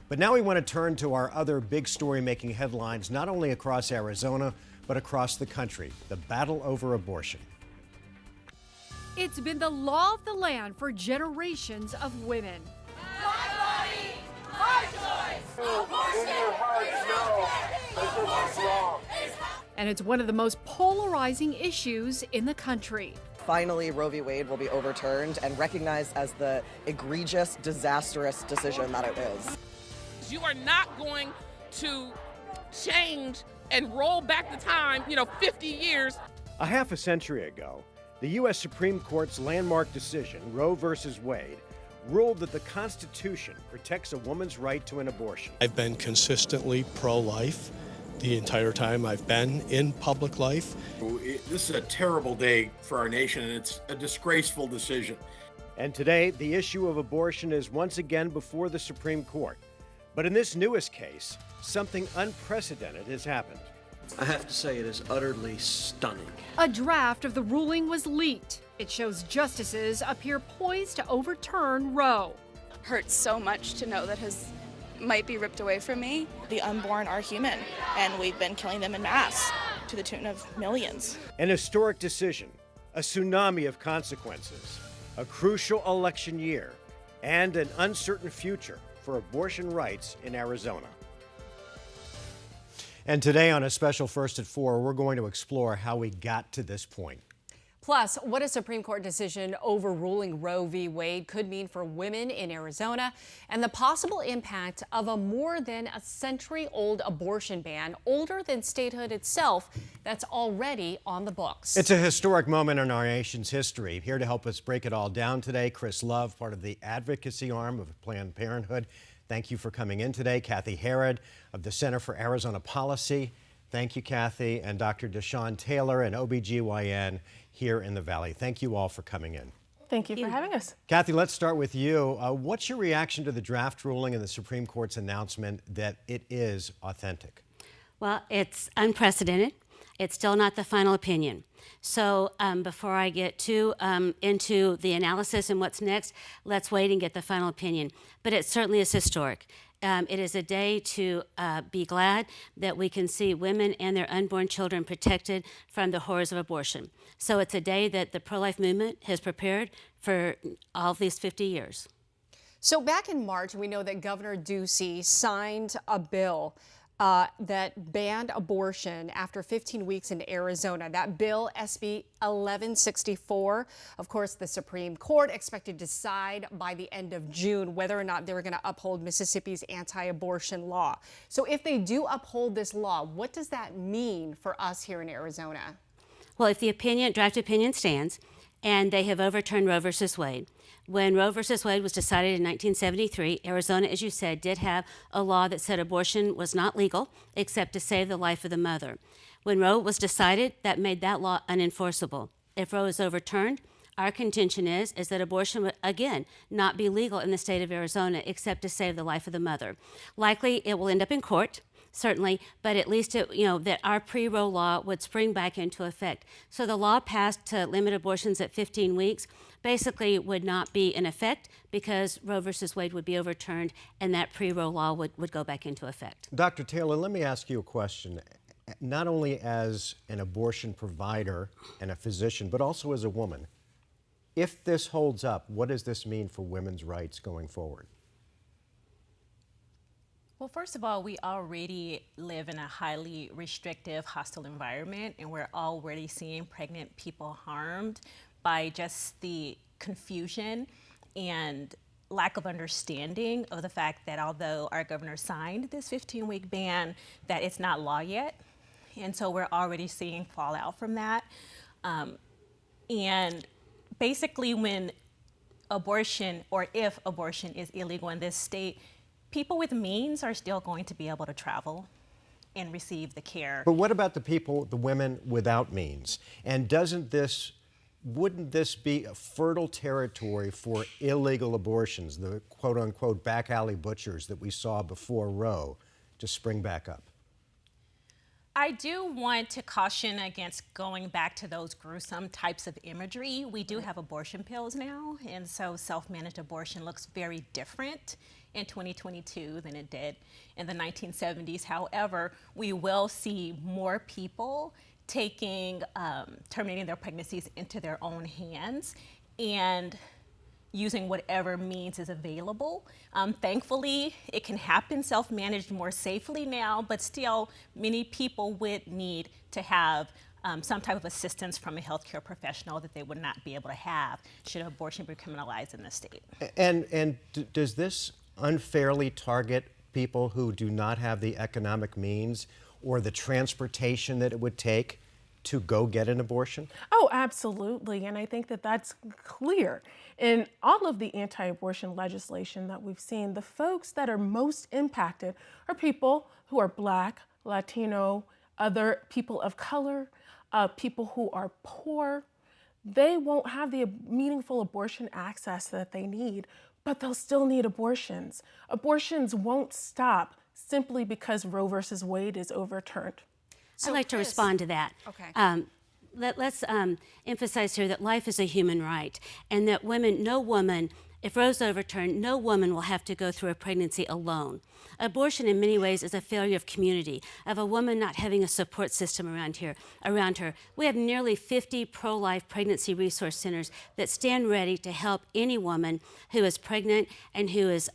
But now we want to turn to our other big story making headlines, not only across Arizona, but across the country, the battle over abortion. It's been the law of the land for generations of women. My body, my choice. Abortion in your heart, know that this is wrong. And it's one of the most polarizing issues in the country. Finally, Roe v. Wade will be overturned and recognized as the egregious, disastrous decision that it is. You are not going to change and roll back the time, 50 years. A half a century ago, the U.S. Supreme Court's landmark decision, Roe v. Wade, ruled that the Constitution protects a woman's right to an abortion. I've been consistently pro-life the entire time I've been in public life. This is a terrible day for our nation, and it's a disgraceful decision. And today, the issue of abortion is once again before the Supreme Court. But in this newest case, something unprecedented has happened. I have to say it is utterly stunning. A draft of the ruling was leaked. It shows justices appear poised to overturn Roe. Hurts so much to know that his might be ripped away from me. The unborn are human, and we've been killing them en masse to the tune of millions. An historic decision, a tsunami of consequences, a crucial election year, and an uncertain future for abortion rights in Arizona. And today on a special First at 4, we're going to explore how we got to this point. Plus, what a Supreme Court decision overruling Roe v. Wade could mean for women in Arizona and the possible impact of a more than a century-old abortion ban, older than statehood itself, that's already on the books. It's a historic moment in our nation's history. Here to help us break it all down today, Chris Love, part of the advocacy arm of Planned Parenthood. Thank you for coming in today. Cathi Herrod of the Center for Arizona Policy. Thank you, Cathi. And Dr. Deshawn Taylor, an OB-GYN here in the Valley. Thank you all for coming in. Thank you for having us. Cathi, let's start with you. What's your reaction to the draft ruling and the Supreme Court's announcement that it is authentic? Well, it's unprecedented. It's still not the final opinion. So before I get too into the analysis and what's next, let's wait and get the final opinion. But it certainly is historic. It is a day to be glad that we can see women and their unborn children protected from the horrors of abortion. So it's a day that the pro-life movement has prepared for all these 50 years. So back in March, we know that Governor Ducey signed a bill that banned abortion after 15 weeks in Arizona. That bill, SB 1164, of course, the Supreme Court expected to decide by the end of June whether or not they were going to uphold Mississippi's anti-abortion law. So if they do uphold this law, what does that mean for us here in Arizona? Well, if the draft opinion stands, and they have overturned Roe v. Wade. When Roe v. Wade was decided in 1973, Arizona, as you said, did have a law that said abortion was not legal except to save the life of the mother. When Roe was decided, that made that law unenforceable. If Roe is overturned, our contention is that abortion would, again, not be legal in the state of Arizona except to save the life of the mother. Likely, it will end up in court. Certainly, but at least that our pre-Roe law would spring back into effect. So the law passed to limit abortions at 15 weeks basically would not be in effect because Roe v. Wade would be overturned and that pre-Roe law would go back into effect. Dr. Taylor, let me ask you a question. Not only as an abortion provider and a physician, but also as a woman. If this holds up, what does this mean for women's rights going forward? Well, first of all, we already live in a highly restrictive, hostile environment, and we're already seeing pregnant people harmed by just the confusion and lack of understanding of the fact that although our governor signed this 15-week ban, that it's not law yet. And so we're already seeing fallout from that. And basically when abortion, or if abortion is illegal in this state, people with means are still going to be able to travel and receive the care. But what about the women without means? And wouldn't this be a fertile territory for illegal abortions, the quote-unquote back alley butchers that we saw before Roe, to spring back up? I do want to caution against going back to those gruesome types of imagery. We do have abortion pills now, and so self-managed abortion looks very different. in 2022 than it did in the 1970s. However, we will see more people terminating their pregnancies into their own hands and using whatever means is available. Thankfully, it can happen self-managed more safely now, but still many people would need to have some type of assistance from a healthcare professional that they would not be able to have should abortion be criminalized in the state. And does this unfairly target people who do not have the economic means or the transportation that it would take to go get an abortion? Oh, absolutely. And I think that that's clear. In all of the anti-abortion legislation that we've seen, the folks that are most impacted are people who are Black, Latino, other people of color, people who are poor. They won't have the meaningful abortion access that they need, but they'll still need abortions. Abortions won't stop simply because Roe versus Wade is overturned. I'd like to respond to that. Okay. Let's emphasize here that life is a human right, and that no woman, if Roe's overturned, no woman will have to go through a pregnancy alone. Abortion in many ways is a failure of community, of a woman not having a support system around her. We have nearly 50 pro-life pregnancy resource centers that stand ready to help any woman who is pregnant and who is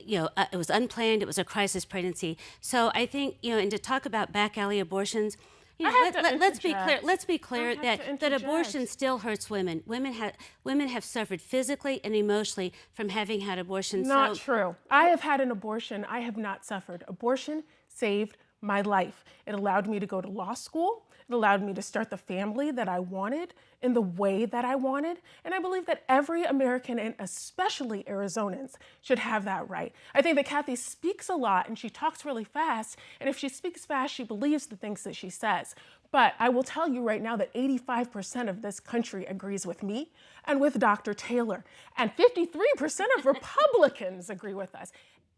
it was unplanned, it was a crisis pregnancy. So I think, and to talk about back alley abortions, let's be clear that abortion still hurts women. Women have suffered physically and emotionally from having had abortions. Not true. I have had an abortion. I have not suffered. Abortion saved my life. It allowed me to go to law school. It allowed me to start the family that I wanted in the way that I wanted. And I believe that every American, and especially Arizonans, should have that right. I think that Cathi speaks a lot and she talks really fast. And if she speaks fast, she believes the things that she says. But I will tell you right now that 85% of this country agrees with me and with Dr. Taylor. And 53% of Republicans agree with us.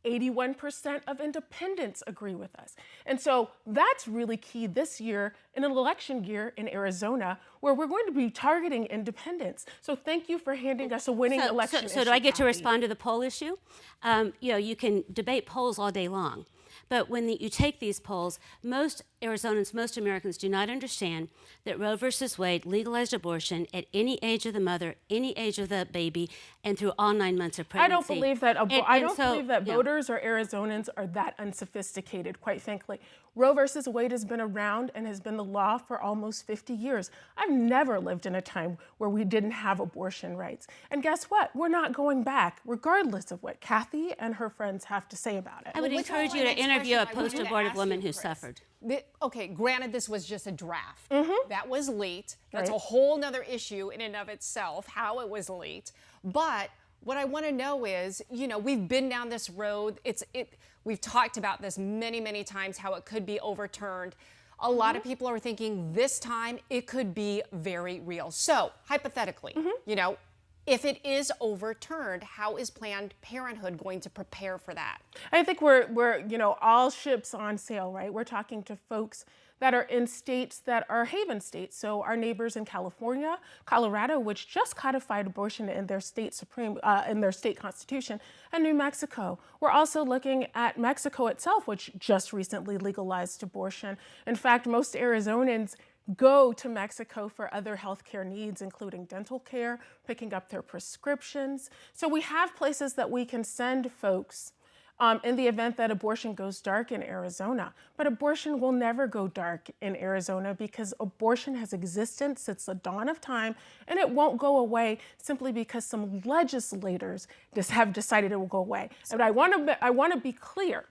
81% of independents agree with us. And so that's really key this year in an election year in Arizona where we're going to be targeting independents. So thank you for handing us a winning election. So do I get to respond to the poll issue? You can debate polls all day long. But when you take these polls, most Arizonans, most Americans do not understand that Roe versus Wade legalized abortion at any age of the mother, any age of the baby, and through all 9 months of pregnancy. I don't believe that voters or Arizonans are that unsophisticated, quite frankly. Roe versus Wade has been around and has been the law for almost 50 years. I've never lived in a time where we didn't have abortion rights. And guess what? We're not going back, regardless of what Cathi and her friends have to say about it. I would encourage you to interview a post-abortive woman who suffered. Okay, granted, this was just a draft. That was leaked. That's Right. a whole nother issue in and of itself, how it was leaked. But what I want to know is, we've been down this road. We've talked about this many, many times, how it could be overturned. A lot of people are thinking this time it could be very real. So, hypothetically, if it is overturned, how is Planned Parenthood going to prepare for that? I think we're all ships on sail, right? We're talking to folks that are in states that are haven states. So our neighbors in California, Colorado, which just codified abortion in their state in their state constitution, and New Mexico. We're also looking at Mexico itself, which just recently legalized abortion. In fact, most Arizonans go to Mexico for other healthcare needs, including dental care, picking up their prescriptions. So we have places that we can send folks in the event that abortion goes dark in Arizona. But abortion will never go dark in Arizona because abortion has existed since the dawn of time, and it won't go away simply because some legislators have decided it will go away. And I want to be clear,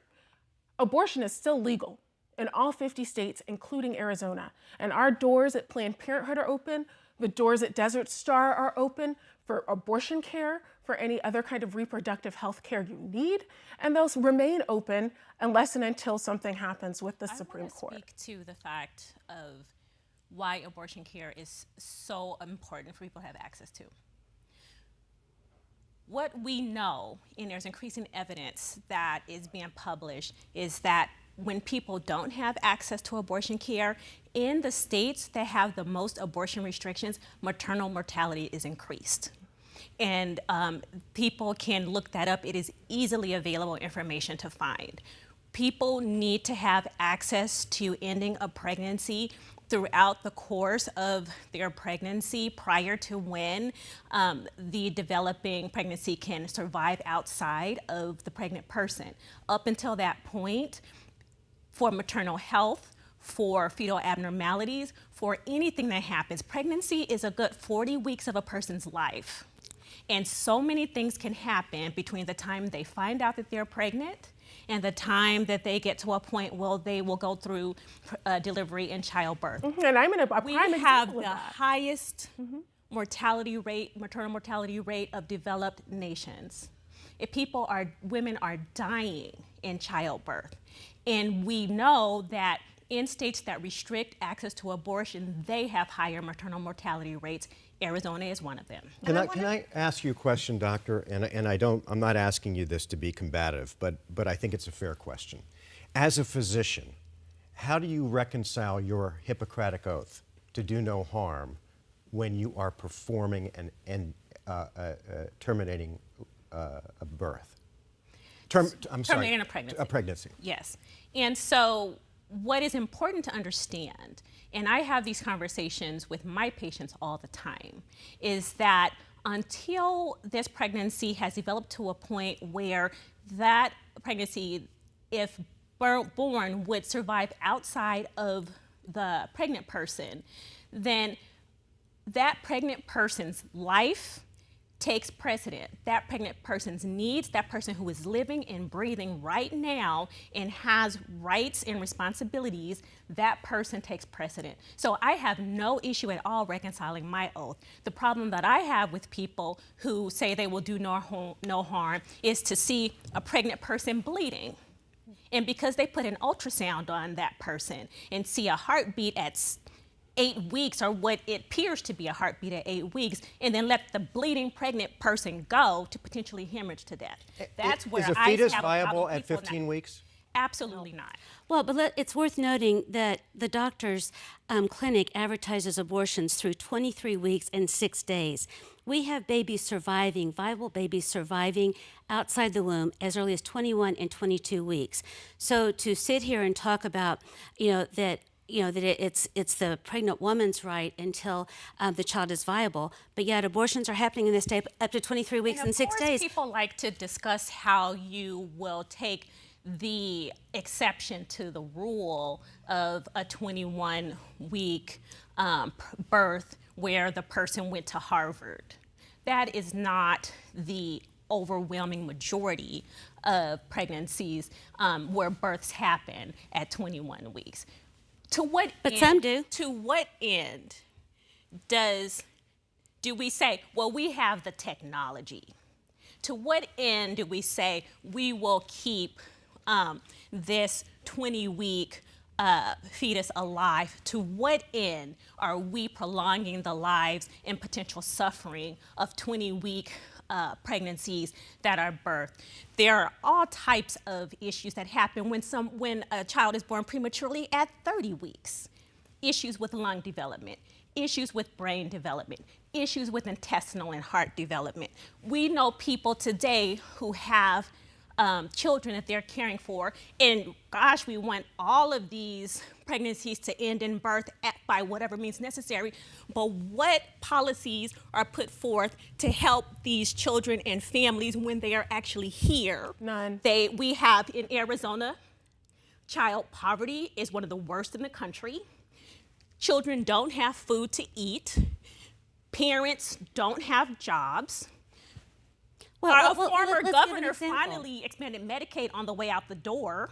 abortion is still legal in all 50 states, including Arizona. And our doors at Planned Parenthood are open. The doors at Desert Star are open for abortion care, for any other kind of reproductive health care you need. And those remain open unless and until something happens with the Supreme Court. I want to speak to the fact of why abortion care is so important for people to have access to. What we know, and there's increasing evidence that is being published, is that when people don't have access to abortion care, in the states that have the most abortion restrictions, maternal mortality is increased. And people can look that up. It is easily available information to find. People need to have access to ending a pregnancy throughout the course of their pregnancy prior to when the developing pregnancy can survive outside of the pregnant person. Up until that point, for maternal health, for fetal abnormalities, for anything that happens, pregnancy is a good 40 weeks of a person's life. And so many things can happen between the time they find out that they're pregnant and the time that they get to a point where they will go through delivery and childbirth. And I'm in a prime example We have of the that. highest mortality rate, maternal mortality rate of developed nations. Women are dying in childbirth. And we know that in states that restrict access to abortion, they have higher maternal mortality rates. Arizona is one of them. Can I ask you a question, doctor? And I'm not asking you this to be combative, but I think it's a fair question. As a physician, how do you reconcile your Hippocratic oath to do no harm when you are performing and terminating a birth? Terminating a pregnancy. A pregnancy. Yes. And so what is important to understand, and I have these conversations with my patients all the time, is that until this pregnancy has developed to a point where that pregnancy, if born, would survive outside of the pregnant person, then that pregnant person's life takes precedent. That pregnant person's needs, that person who is living and breathing right now and has rights and responsibilities, that person takes precedent. So I have no issue at all reconciling my oath. The problem that I have with people who say they will do no harm is to see a pregnant person bleeding. And because they put an ultrasound on that person and see a heartbeat at 8 weeks, or what it appears to be a heartbeat at 8 weeks, and then let the bleeding pregnant person go to potentially hemorrhage to death. That's where Is a fetus viable at 15 weeks? Absolutely not. Well, but it's worth noting that the doctor's clinic advertises abortions through 23 weeks and 6 days. We have babies surviving, viable babies surviving outside the womb as early as 21 and 22 weeks. So to sit here and talk about, that it's the pregnant woman's right until the child is viable, but yet abortions are happening in this state up to 23 weeks and 6 days. People like to discuss how you will take the exception to the rule of a 21-week birth where the person went to Harvard. That is not the overwhelming majority of pregnancies where births happen at 21 weeks. Some do. To what end do we say, well, we have the technology? To what end do we say we will keep this 20-week fetus alive? To what end are we prolonging the lives and potential suffering of 20-week pregnancies that are birthed? There are all types of issues that happen when a child is born prematurely at 30 weeks. Issues with lung development, issues with brain development, issues with intestinal and heart development. We know people today who have children that they're caring for, and gosh, we want all of these pregnancies to end in birth by whatever means necessary, but what policies are put forth to help these children and families when they are actually here? None. We have in Arizona, child poverty is one of the worst in the country. Children don't have food to eat. Parents don't have jobs. Our former governor finally expanded Medicaid on the way out the door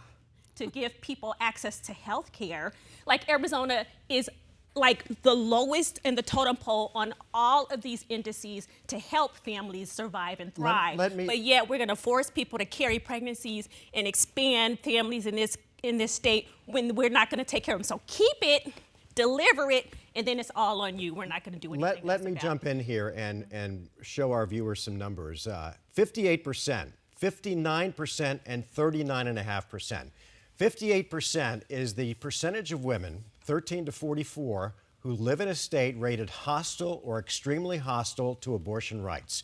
to give people access to health care. Like, Arizona is like the lowest in the totem pole on all of these indices to help families survive and thrive. But yet we're going to force people to carry pregnancies and expand families in this state when we're not going to take care of them. So keep it, deliver it, and then it's all on you. We're not going to do anything. Let me jump in here and show our viewers some numbers. 58%, 59%, and 39.5%. 58% is the percentage of women, 13 to 44, who live in a state rated hostile or extremely hostile to abortion rights.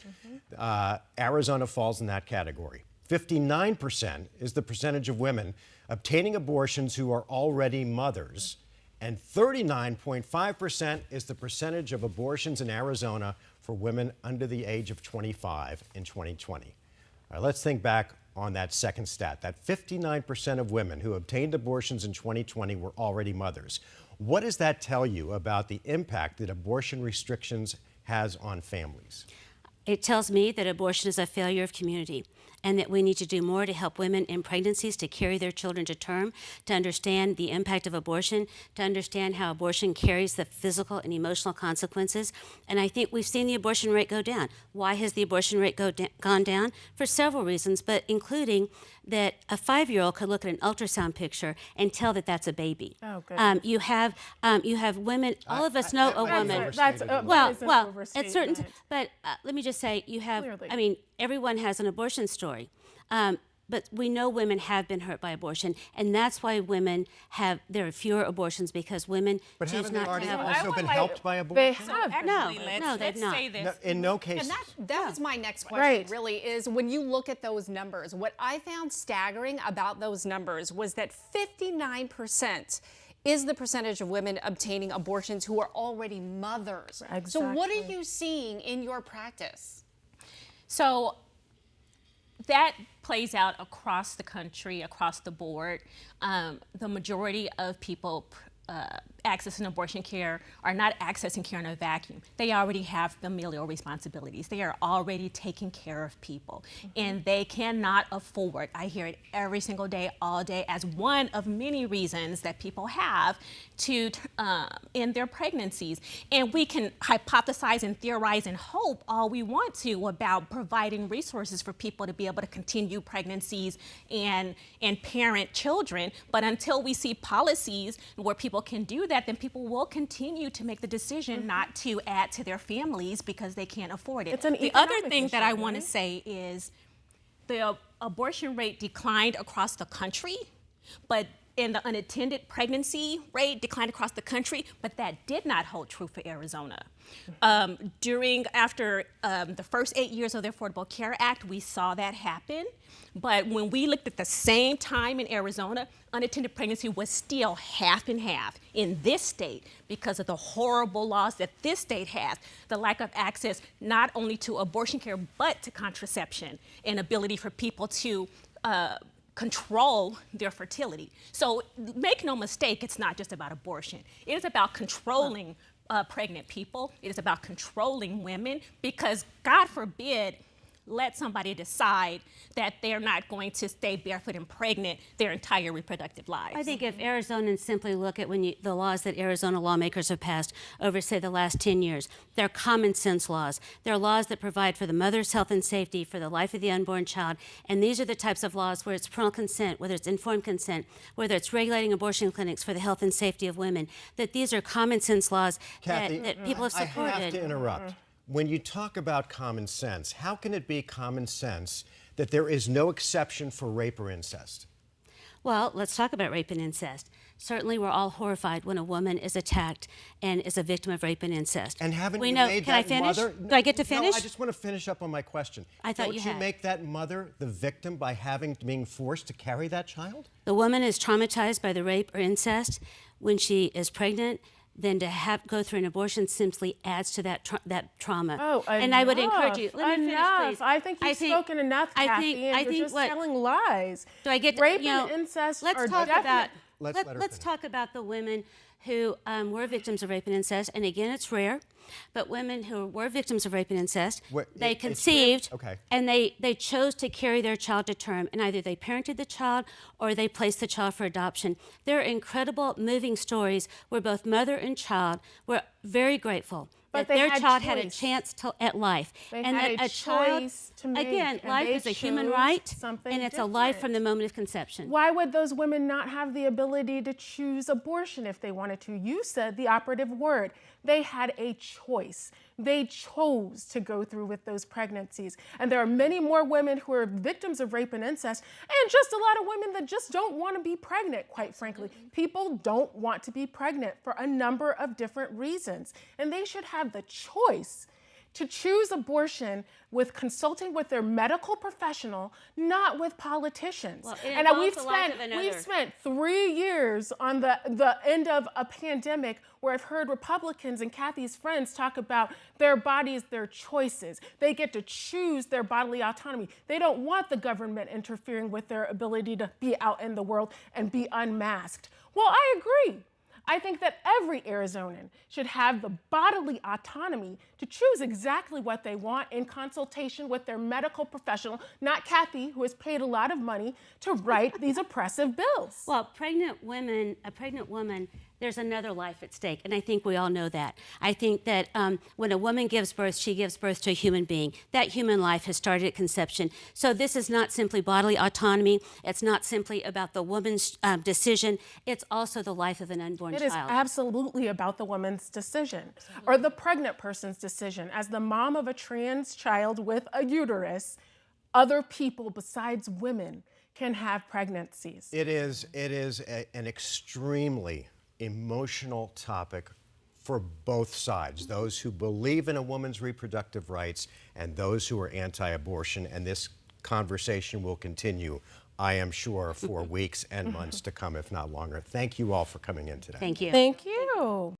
Arizona falls in that category. 59% is the percentage of women obtaining abortions who are already mothers, and 39.5% is the percentage of abortions in Arizona for women under the age of 25 in 2020. All right, let's think back on that second stat, that 59% of women who obtained abortions in 2020 were already mothers. What does that tell you about the impact that abortion restrictions has on families? It tells me that abortion is a failure of community, and that we need to do more to help women in pregnancies to carry their children to term, to understand the impact of abortion, to understand how abortion carries the physical and emotional consequences. And I think we've seen the abortion rate go down. Why has the abortion rate gone down? For several reasons, but including that a 5-year-old could look at an ultrasound picture and tell that that's a baby. Oh, goodness. You have women. All of us know a woman. Well, at certain. But let me just say, you have. Clearly. I mean, everyone has an abortion story. But we know women have been hurt by abortion, and that's why there are fewer abortions, because women choose not to have. But haven't they already also been helped by abortion? They have. No, they've not. Say this. No, in no case. And that was my next question, really, is when you look at those numbers, what I found staggering about those numbers was that 59% is the percentage of women obtaining abortions who are already mothers. Exactly. So what are you seeing in your practice? So that plays out across the country, across the board. The majority of people accessing abortion care are not accessing care in a vacuum. They already have familial responsibilities. They are already taking care of people, and they cannot afford, I hear it every single day, all day, as one of many reasons that people have to end their pregnancies. And we can hypothesize and theorize and hope all we want to about providing resources for people to be able to continue pregnancies and parent children, but until we see policies where people can do that, then people will continue to make the decision not to add to their families because they can't afford it. The other thing that I want to say is the abortion rate declined across the country, but in the unattended pregnancy rate declined across the country, but that did not hold true for Arizona. After the first 8 years of the Affordable Care Act, we saw that happen. But when we looked at the same time in Arizona, unattended pregnancy was still half and half in this state because of the horrible laws that this state has, the lack of access not only to abortion care, but to contraception and ability for people to control their fertility. So make no mistake, it's not just about abortion. It is about controlling pregnant people. It is about controlling women, because God forbid, let somebody decide that they're not going to stay barefoot and pregnant their entire reproductive lives. I think if Arizonans simply look at the laws that Arizona lawmakers have passed over, say, the last 10 years, they're common sense laws. They're laws that provide for the mother's health and safety, for the life of the unborn child. And these are the types of laws where it's parental consent, whether it's informed consent, whether it's regulating abortion clinics for the health and safety of women, that these are common sense laws Cathi, that people have supported. I have to interrupt. When you talk about common sense, how can it be common sense that there is no exception for rape or incest? Well, let's talk about rape and incest. Certainly, we're all horrified when a woman is attacked and is a victim of rape and incest. And haven't we you know? made Can that I finish? mother? Do I get to finish? No, I just want to finish up on my question. I thought Don't you make that mother the victim by being forced to carry that child? The woman is traumatized by the rape or incest when she is pregnant. Then to go through an abortion simply adds to that trauma. Oh, and I would encourage you. Let me finish, please. I think you've spoken enough, Cathi, and you're just telling lies. Do I get rape and incest? Let's Let's talk about the women who were victims of rape and incest. And again, it's rare, but women who were victims of rape and incest, they conceived, and they chose to carry their child to term, and either they parented the child or they placed the child for adoption. There are incredible, moving stories where both mother and child were very grateful that their child had a chance at life. And that a child, again, life is a human right, and it's a life from the moment of conception. Why would those women not have the ability to choose abortion if they wanted to? You said the operative word. They had a choice. They chose to go through with those pregnancies. And there are many more women who are victims of rape and incest, and just a lot of women that just don't want to be pregnant, quite frankly. People don't want to be pregnant for a number of different reasons. And they should have the choice to choose abortion with consulting with their medical professional, not with politicians. Well, and we've spent 3 years on the end of a pandemic where I've heard Republicans and Cathy's friends talk about their bodies, their choices. They get to choose their bodily autonomy. They don't want the government interfering with their ability to be out in the world and be unmasked. Well, I agree. I think that every Arizonan should have the bodily autonomy to choose exactly what they want in consultation with their medical professional, not Cathi, who has paid a lot of money to write these oppressive bills. Well, a pregnant woman, there's another life at stake, and I think we all know that. I think that when a woman gives birth, she gives birth to a human being. That human life has started at conception. So this is not simply bodily autonomy. It's not simply about the woman's decision. It's also the life of an unborn child. It is absolutely about the woman's decision, or the pregnant person's decision. As the mom of a trans child with a uterus, other people besides women can have pregnancies. It is an extremely emotional topic for both sides, those who believe in a woman's reproductive rights and those who are anti-abortion, and this conversation will continue, I am sure, for weeks and months to come, if not longer. Thank you all for coming in today. Thank you. Thank you.